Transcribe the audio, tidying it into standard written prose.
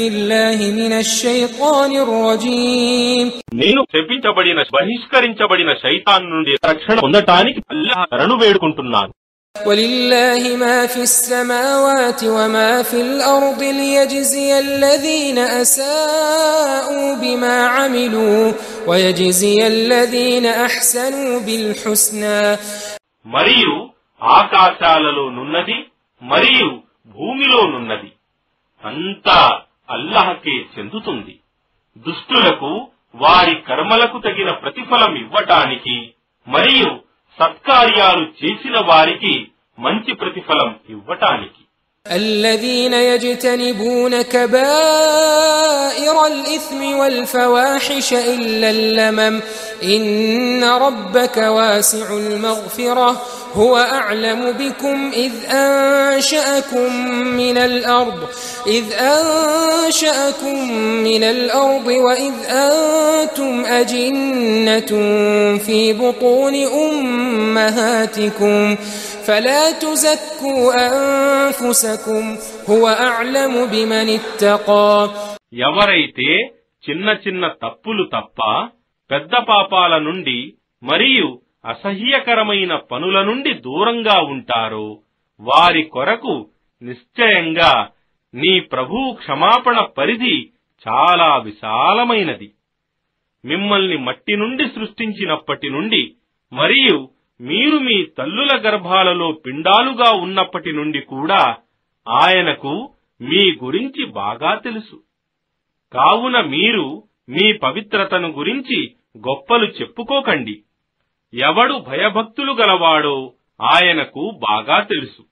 بالله من الشيطان الرجيم నేను శపించబడిన బహిష్కరించబడిన శైతాన్ నుండి రక్షణ పొందటానికి అల్లాహ్ శరణు వేడుకుంటున్నాను. ولله ما في السماوات وما في الأرض ليجزي الذين أساءوا بما عملوا ويجزي الذين أحسنوا بالحسنى. మరియు ఆకాశాలలో నున్నది మరియు భూమిలో నున్నది అంతా అల్లాహ్కే చెందుతుంది. దుష్టులకు వారి కర్మలకు తగిన ప్రతిఫలం ఇవ్వటానికి మరియు సత్కార్యాలు చేసిన వారికి మంచి ప్రతిఫలం ఇవ్వటానికి. الذين يجتنبون كبائر الإثم والفواحش إلا اللمم إن ربك واسع المغفرة هو أعلم بكم إذ أنشأكم من الأرض وإذ أنتم أجنة في بطون أمهاتكم فلا تزكوا أنفسكم هو أعلم بمن اتقى. ఎవరైతే చిన్న చిన్న తప్పులు తప్ప పెద్ద పాపాల నుండి మరియు అసహ్యకరమైన పనుల నుండి దూరంగా ఉంటారో వారి కొరకు నిశ్చయంగా నీ ప్రభువు క్షమాపణ పరిధి చాలా విశాలమైనది. మిమ్మల్ని మట్టి నుండి సృష్టించినప్పటి నుండి మరియు మీరు మీ తల్లుల గర్భాలలో పిండాలుగా ఉన్నప్పటి నుండి కూడా ఆయనకు మీ గురించి బాగా తెలుసు. కావున మీరు మీ పవిత్రతను గురించి గొప్పలు చెప్పుకోకండి. ఎవడు భయభక్తులు గలవాడో ఆయనకు బాగా తెలుసు.